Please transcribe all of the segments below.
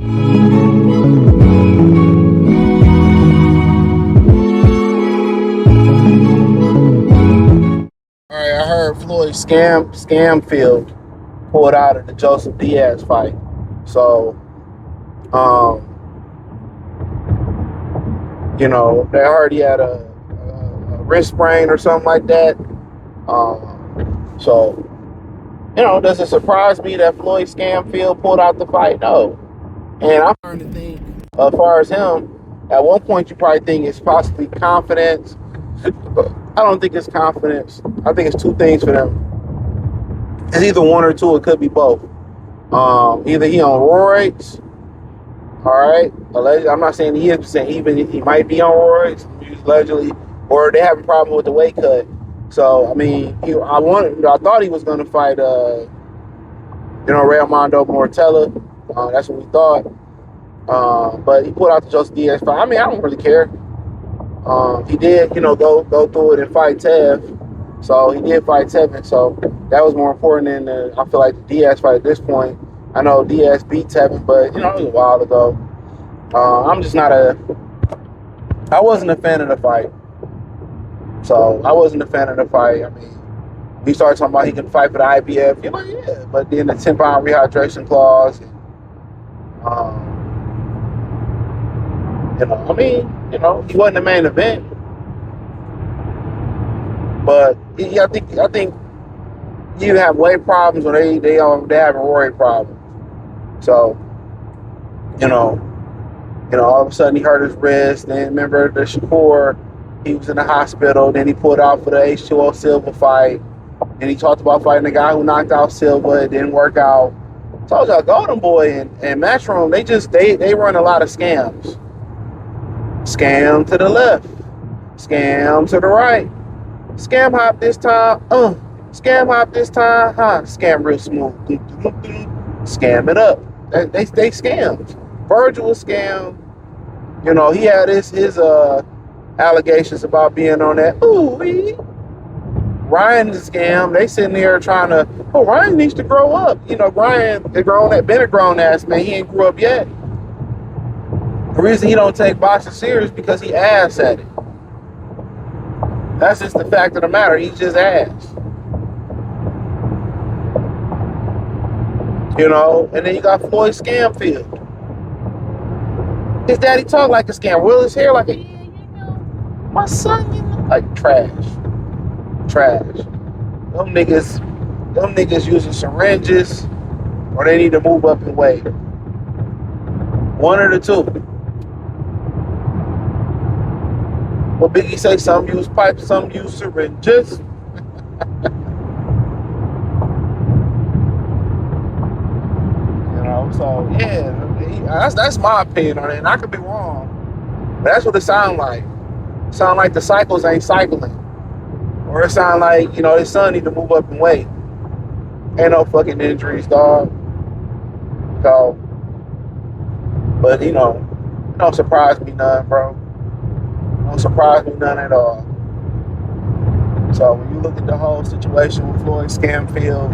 All right, I heard Floyd Scamfield pulled out of the Joseph Diaz fight. So, um, they already had a wrist sprain or something like that. So, does it surprise me that Floyd Scamfield pulled out the fight? No. And I'm starting to think, as far as him, at one point you probably think it's possibly confidence. I don't think it's confidence. I think it's two things for them. It's either one or two. It could be both. Either he on roids, all right. Allegedly, I'm not saying he is, saying even he might be on roids, allegedly, or they have a problem with the weight cut. So I mean, I thought he was going to fight, Raymondo Mortella. That's what we thought. But he pulled out the Joseph Diaz fight. I mean, I don't really care. He did, go through it and fight Tev. So he did fight Tevin. So that was more important than I feel like the Diaz fight at this point. I know Diaz beat Tevin, but it was a while ago. I wasn't a fan of the fight. So I wasn't a fan of the fight. I mean, we started talking about he can fight for the IBF. You're like, yeah, but then the 10-pound rehydration clause. He wasn't the main event. But I think you have weight problems or they have a roid problem. So, all of a sudden he hurt his wrist. Then remember the Shakur, he was in the hospital. Then he pulled out for the H2O Silva fight. And he talked about fighting the guy who knocked out Silva. It didn't work out. Told y'all, Golden Boy and Matchroom, they run a lot of scams. Scam to the left. Scam to the right. Scam hop this time. Scam hop this time. Scam real smooth. Scam it up. They scams. Virgil was scammed. He had his allegations about being on that. Ooh, Ryan is scam. They sitting there trying to. Oh, Ryan needs to grow up. Ryan, been a grown ass man. He ain't grew up yet. The reason he don't take boxing serious because he ass at it. That's just the fact of the matter. He's just ass. And then you got Floyd Scamfield. His daddy talk like a scam. Will his hair like a, my son, like trash. Trash. Them niggas using syringes or they need to move up in weight. One of the two. Well, Biggie say some use pipes, some use syringes. So yeah, that's my opinion on it, and I could be wrong. But that's what it sounds like. It sounds like the cycles ain't cycling, or it sounds like his son need to move up in weight. Ain't no fucking injuries, dog. So, but don't surprise me none, bro. Don't surprise me none at all. So when you look at the whole situation with Floyd Scamfield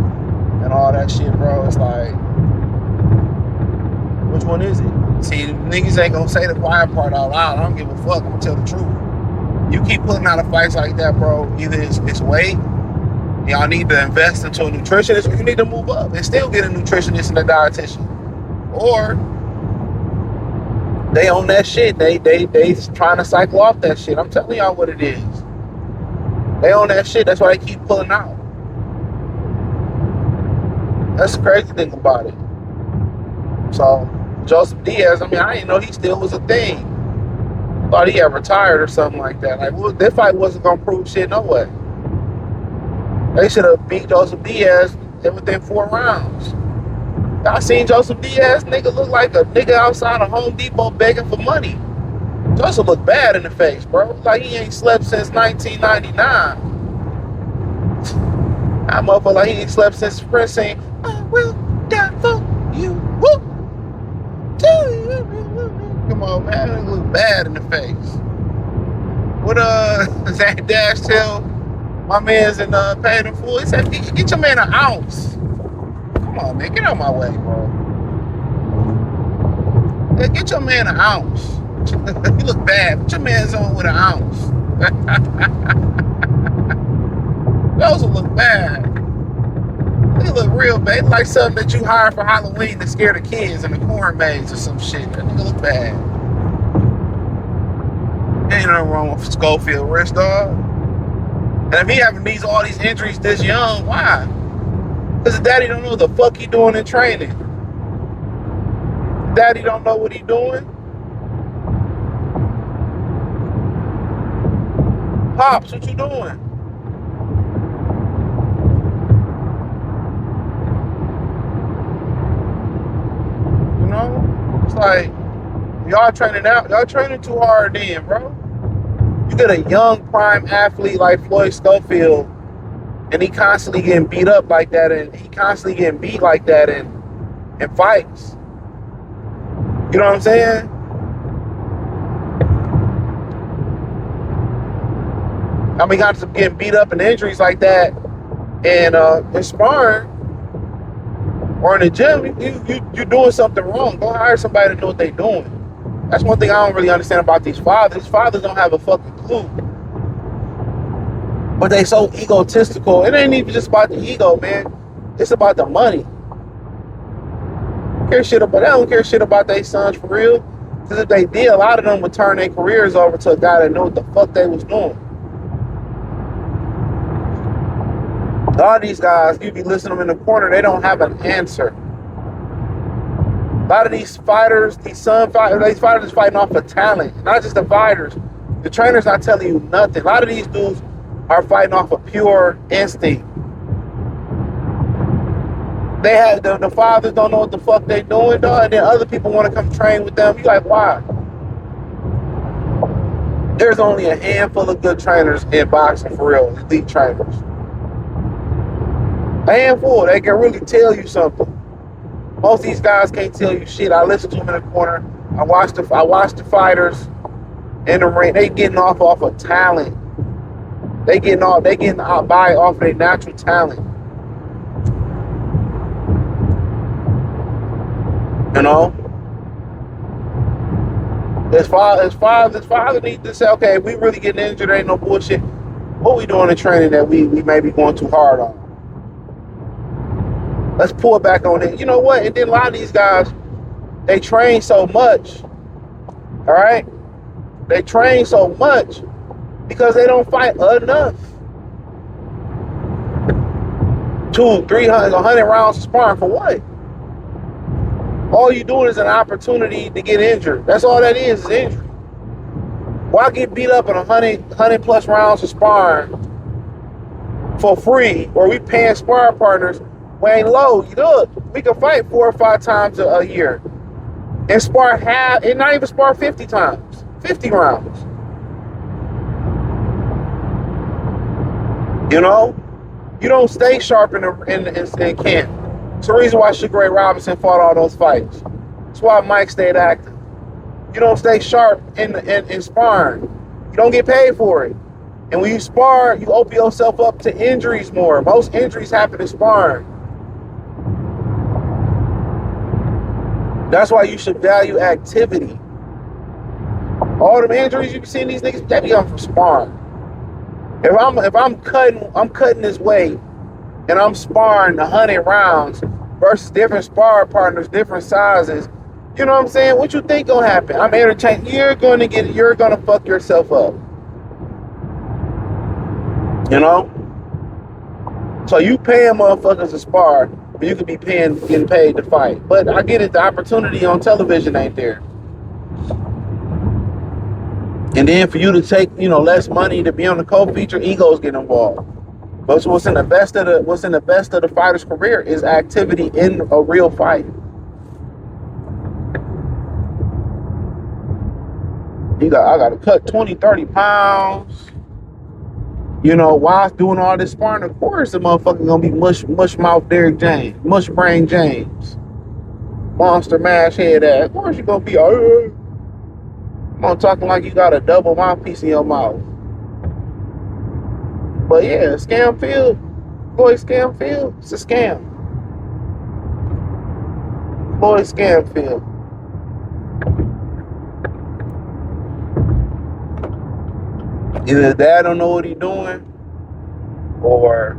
and all that shit, bro, it's like, which one is it? See, niggas ain't gonna say the quiet part out loud. I don't give a fuck. I'm gonna tell the truth. You keep putting out of fights like that, bro. Either it's weight, y'all need to invest into a nutritionist, or you need to move up and still get a nutritionist and a dietitian. Or they own that shit. They trying to cycle off that shit. I'm telling y'all what it is. They own that shit. That's why they keep pulling out. That's the crazy thing about it. So Joseph Diaz, I didn't know he still was a thing. Thought he had retired or something like that. Like, that fight wasn't gonna prove shit no way. They should have beat Joseph Diaz within 4 rounds. I seen Joseph Diaz, nigga, look like a nigga outside of Home Depot begging for money. Joseph look bad in the face, bro. Like he ain't slept since 1999. That motherfucker like he ain't slept since Prince saying, I will die for you. Woo! Come on, man. It look bad in the face. What Zach Dash tell my man's in Paid in Full? He said, get your man an ounce. Come on, man. Get out of my way, bro. Yeah, get your man an ounce. You look bad. Put your man's on with an ounce. Those will look bad. They look real bad. Like something that you hire for Halloween to scare the kids in the corn maze or some shit. That nigga look bad. Ain't nothing wrong with Schofield wrist, dog. And if he having all these injuries this young, why? Because his daddy don't know what the fuck he doing in training. Daddy don't know what he doing. Pops, what you doing? You know? It's like, y'all training too hard then, bro. You get a young prime athlete like Floyd Schofield, and he constantly getting beat up like that, and he constantly getting beat like that in fights. You know what I'm saying? I mean, got to getting beat up and injuries like that, and in sparring or in the gym, you doing something wrong. Go hire somebody to know what they doing. That's one thing I don't really understand about these fathers. Fathers don't have a fucking clue. But they so egotistical. It ain't even just about the ego, man. It's about the money. They don't care shit about their sons for real. Because if they did, a lot of them would turn their careers over to a guy that knew what the fuck they was doing. A lot of these guys, you be listening to them in the corner, they don't have an answer. A lot of these fighters, these fighters is fighting off of talent. Not just the fighters. The trainer's not telling you nothing. A lot of these dudes are fighting off of pure instinct. They have the fathers don't know what the fuck they doing, dog, and then other people want to come train with them. You like, why? There's only a handful of good trainers in boxing for real, elite trainers. A handful, they can really tell you something. Most of these guys can't tell you shit. I listen to them in the corner. I watch the fighters in the ring. They getting off of talent. They getting out by off of their natural talent. You know? His father needs to say, okay, if we really getting injured, ain't no bullshit. What we doing in training that we may be going too hard on? Let's pull back on it. You know what? And then a lot of these guys, they train so much. All right? They train so much because they don't fight enough. 200, 300, 100 rounds of sparring for what? All you doing is an opportunity to get injured. That's all that is injury. Why get beat up in 100 plus rounds of sparring for free, where we paying sparring partners way low? You look, we can fight 4 or 5 times a year and spar half, and not even spar 50 times, 50 rounds. You know, you don't stay sharp in camp. It's the reason why Sugar Ray Robinson fought all those fights. That's why Mike stayed active. You don't stay sharp in sparring. You don't get paid for it. And when you spar, you open yourself up to injuries more. Most injuries happen in sparring. That's why you should value activity. All them injuries you see in these niggas, they be on from sparring. If I'm cutting this weight and I'm sparring 100 rounds versus different spar partners, different sizes, you know what I'm saying? What you think gonna happen? I'm entertained. You're gonna fuck yourself up. You know? So you paying motherfuckers to spar, but you could be getting paid to fight. But I get it, the opportunity on television ain't there. And then for you to take, less money to be on the co-feature, egos get involved. But what's in the best of the fighter's career is activity in a real fight. I gotta cut 20, 30 pounds. While doing all this sparring, of course the motherfucker gonna be mush mouth Derrick James, mush brain James, monster mash head ass. Of course you gonna be I'm talking like you got a double mouthpiece in your mouth. But yeah, Scamfield, Floyd Scamfield, it's a scam. Floyd Scamfield. Either the dad don't know what he's doing, or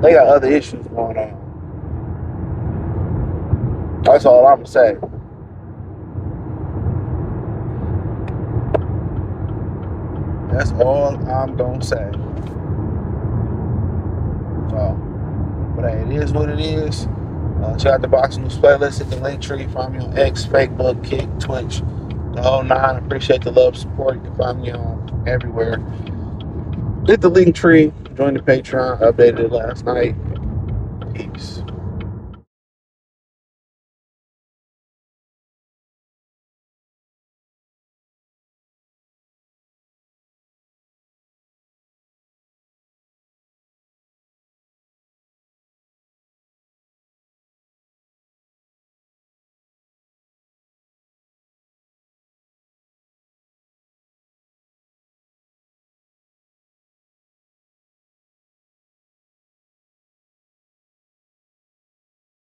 they got other issues going on. That's all I'm gonna say. That's all I'm gonna say. So, but hey, it is what it is. Check out the Boxing News playlist. Hit the link tree. Find me on X, Facebook, Kick, Twitch, the whole nine. Appreciate the love, support. You can find me on everywhere. Hit the link tree. Join the Patreon. Updated it last night. Peace.